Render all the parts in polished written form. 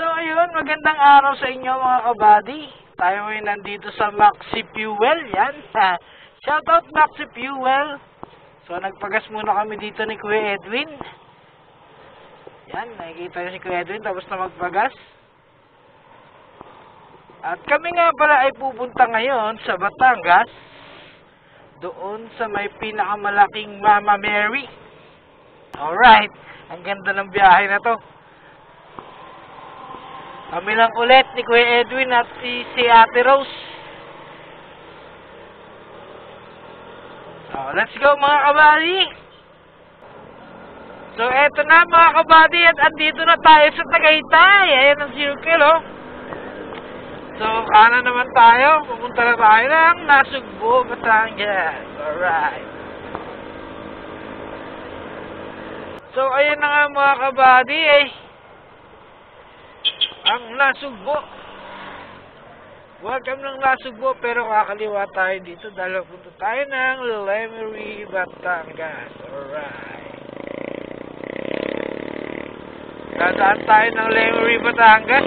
So ayun, magandang araw sa inyo mga kabady. Tayo ngayon nandito sa Maxi Fuel, yan. Shoutout Maxi Fuel. So nagpagas muna kami dito ni Kuya Edwin. Yan, nakikita niyo si Kuya Edwin tapos na magpagas. At kami nga pala ay pupunta ngayon sa Batangas. Doon sa may pinakamalaking Mama Mary. Alright, ang ganda ng biyahe na to. Kami lang ulit ni Kuya Edwin at si Ate Rose. So, let's go mga kabady. So, eto na mga kabady at andito na tayo sa Tagaytay. Ayan ang circle, oh. So, kanan naman tayo. Pupunta na tayo ng Nasugbo, Batangas. Alright. So, ayun na nga mga kabady, ang Nasugbo. Welcome ng Nasugbo, pero kakaliwa tayo dito dahil punta tayo ng Lemery, Batangas. Alright. Dadaan tayo ng Lemery, Batangas.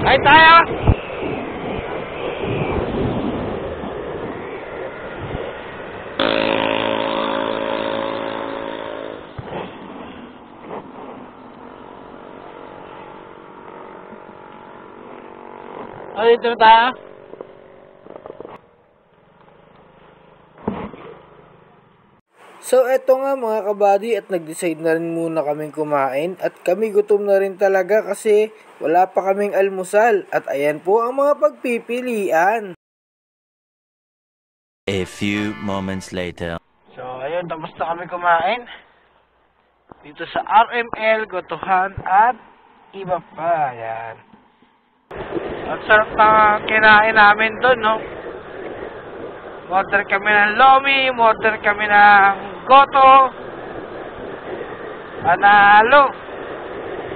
Ay tayo! Dito na tayo. So eto nga mga kabady at nag-decide na rin muna kaming kumain at kami gutom na rin talaga kasi wala pa kaming almusal at ayan po ang mga pagpipilian. A few moments later. So ayun, tapos na kami kumain. Dito sa RML, Gotohan at iba pa. Ayan. At sarap na kinain namin doon, no? Order kami ng Lomi, order kami ng Goto, Panalo.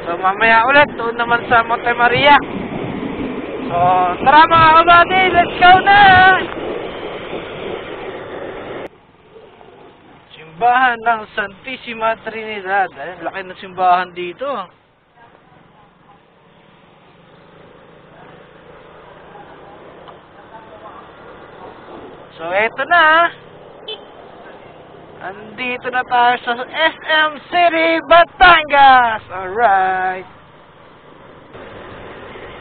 So mamaya ulit, doon naman sa Monte Maria. So tara mga kabady, let's go na! Simbahan ng Santissima Trinidad. Ayun, laki ng simbahan dito. So, eto na. Andito na tayo sa SM City, Batangas. Alright.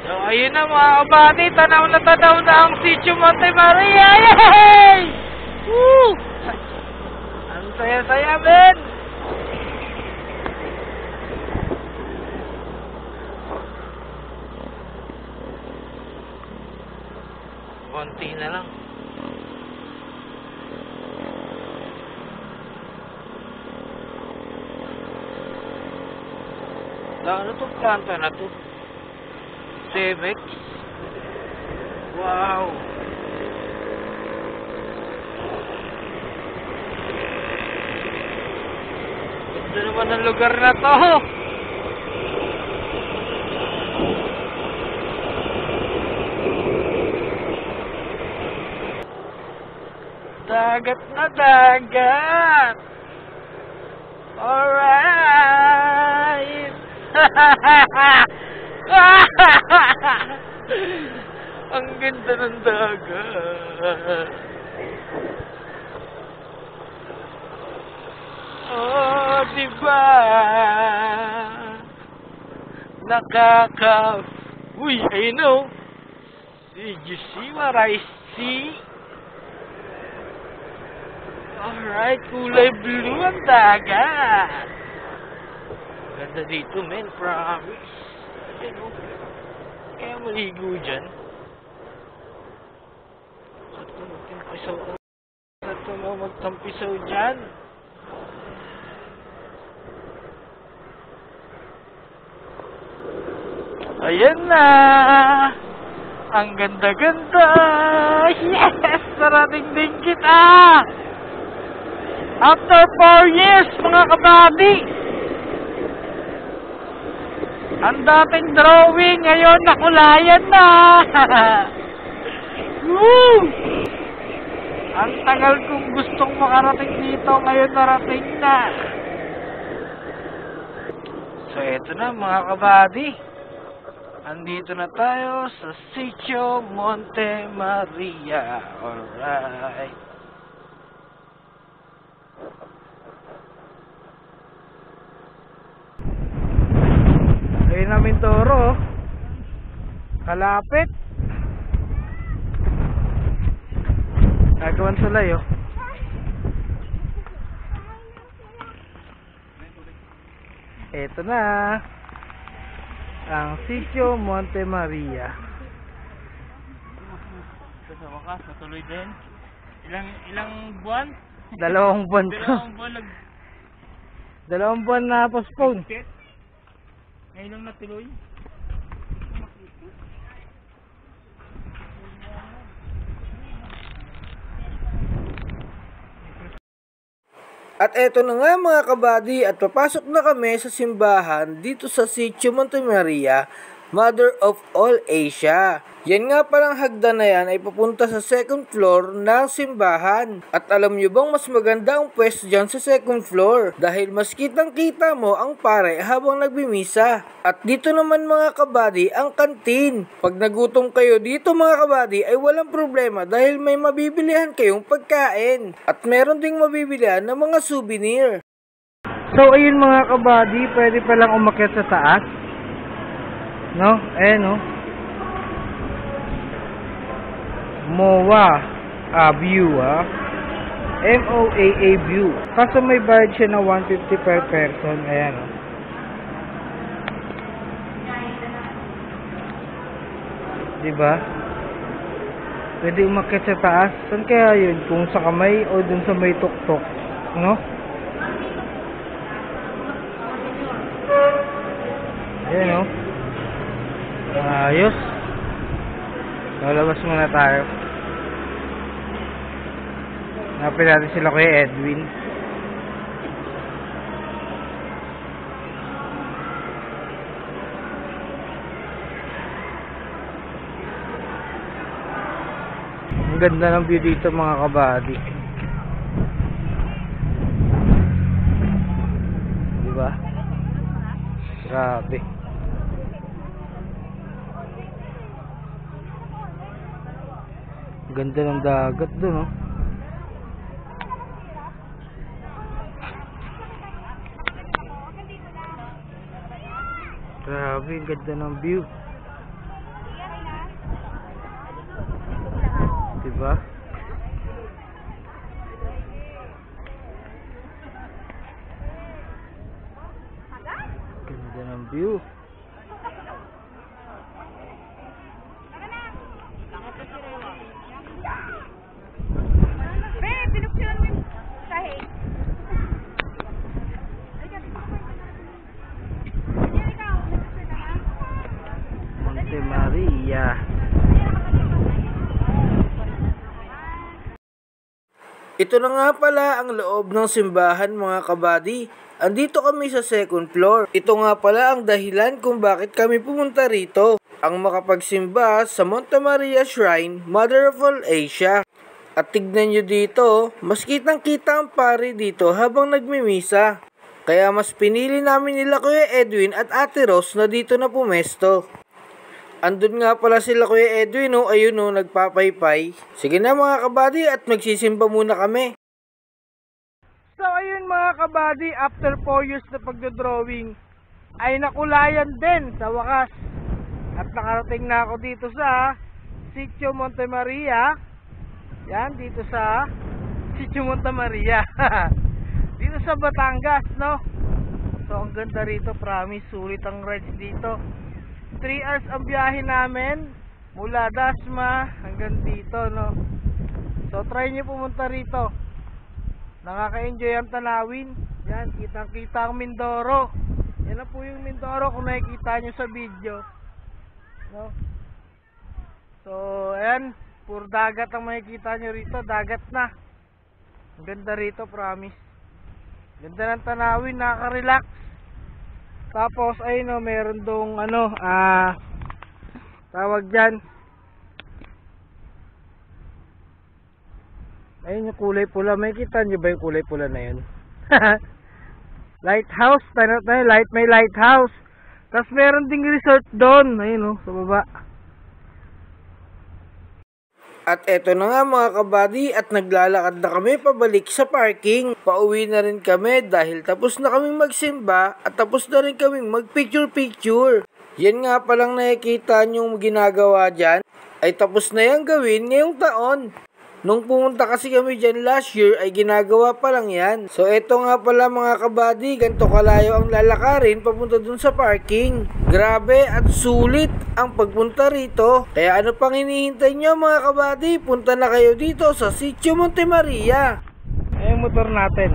So, ayun na mga kabady. Tanaw na ang Sitio Monte Maria. Yay! Woo! Ang saya-saya, men! Konti na lang. Ano to? Planta na to? Cemex? Wow! Ganda naman ang lugar na to! Dagat na dagat! Alright! Ang ganda ng dagat. Oh, diba? Uy, I know. Did you see what I see? Alright, kulay blue ang dagat. Ganda dito, men, promise. Ayan, oh. Kaya maligo dyan. Saan ko magtampisaw dyan? Ayan na! Ang ganda-ganda! Yes! Narating din kita! After 4 years, mga kabady! Ang dating drawing, ngayon nakulayan na! Woo! Ang tagal kong gustong makarating dito, ngayon narating na. So eto na mga kabady. Andito na tayo sa Sitio Monte Maria. Alright. Ayun namin Toro. Kalapit. Nagawan tulay oh. Eto na ang Sitio Monte Maria. Sa wakas, natuloy din. Ilang buwan? 2 buwan to. 2 buwan 2 buwan na postpone. Ngayon lang natuloy. At eto na nga mga kabady at papasok na kami sa simbahan dito sa Sitio Monte Maria, Mother of all Asia. Yan nga palang hagdan na yan ay papunta sa 2nd floor ng simbahan. At alam nyo bang mas maganda ang pwesto dyan sa 2nd floor dahil mas kitang kita mo ang pare habang nagbimisa. At dito naman mga kabady ang kantin. Pag nagutom kayo dito mga kabady ay walang problema dahil may mabibilihan kayong pagkain. At meron ding mabibilihan ng mga souvenir. So ayun mga kabady, pwede palang umakyat sa taas. No? No? MOA view MOAA view. Kaso may bayad siya na 150 per person. Ayan o. Diba? Pwede umakyat sa taas. Saan kaya yun? Kung sa kamay o dun sa may tuktok? No? Ayan o. Ayos. Lalabas muna tayo. Hanapin natin sila Kuya Edwin. Ang ganda ng view dito mga kabady. Diba? Grabe. Ganda ng dagat doon, oh. Grabe, ganda ng view. Diba? Ganda ng view. Monte Maria. Ito na nga pala ang loob ng simbahan mga kabady. Andito kami sa 2nd floor. Ito nga pala ang dahilan kung bakit kami pumunta rito. Ang makapagsimba sa Monte Maria Shrine, Mother of all Asia. At tignan nyo dito, mas kitang kita ang pare dito habang nagmimisa. Kaya mas pinili namin nila Kuya Edwin at Ate Rose na dito na pumesto. Andun nga pala sila Kuya Edwin, oh, ayun oh, nagpapaypay. Sige na mga kabady at magsisimba muna kami. So ayun mga kabady, after 4 years na pagdodrawing ay nakulayan din sa wakas. At nakarating na ako dito sa Sitio Monte Maria. Yan, dito sa Sitio Monte Maria. Dito sa Batangas, no? So ang ganda rito, promise, sulit ang rides dito. 3 hours ang biyahe namin mula Dasma hanggang dito, no? So try nyo pumunta rito. Nakaka-enjoy ang tanawin. Yan, kitang-kita ang Mindoro. Yan na po yung Mindoro kung nakikita nyo sa video, no? So ayan, puro dagat ang makikita nyo rito. Dagat na. Ang ganda rito, promise. Ganda ng tanawin, nakaka-relax. Tapos ayun oh, meron dong ano, tawag dyan, Ayun yung kulay pula. May kita nyo ba yung kulay pula na yun? Lighthouse. Tayo, may lighthouse. Tapos meron ding resort doon. Ayun sa baba. At eto na nga mga kabady at naglalakad na kami pabalik sa parking. Pauwi na rin kami dahil tapos na kaming magsimba at tapos na rin kaming magpicture-picture. Yan nga palang nakikita nyong ginagawa dyan ay tapos na yan gawin ngayong taon. Nung pumunta kasi kami dyan last year ay ginagawa pa lang yan. So eto nga pala mga kabady, ganito kalayo ang lalakarin papunta dun sa parking. Grabe at sulit ang pagpunta rito. Kaya ano pang hinihintay nyo mga kabady, punta na kayo dito sa Sitio Monte Maria. Ayun yung motor natin.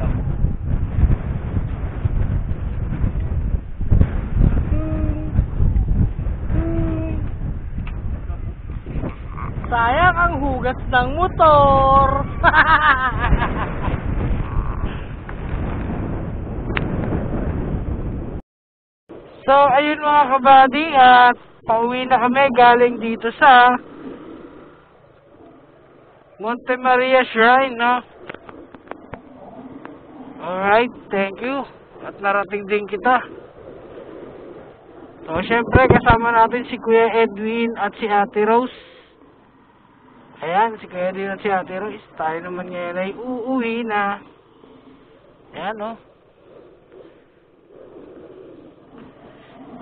Sayang ang hugas ng motor. So, ayun mga kabady, at pauwi na kami galing dito sa Monte Maria Shrine, no? Alright, thank you. At narating din kita. So, syempre, kasama natin si Kuya Edwin at si Ate Rose. Ayan, si Kuya Edwin at si Ate Rose. Tayo naman ngayon ay uuwi na. Ayan, no?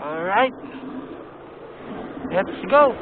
Alright. Let's go.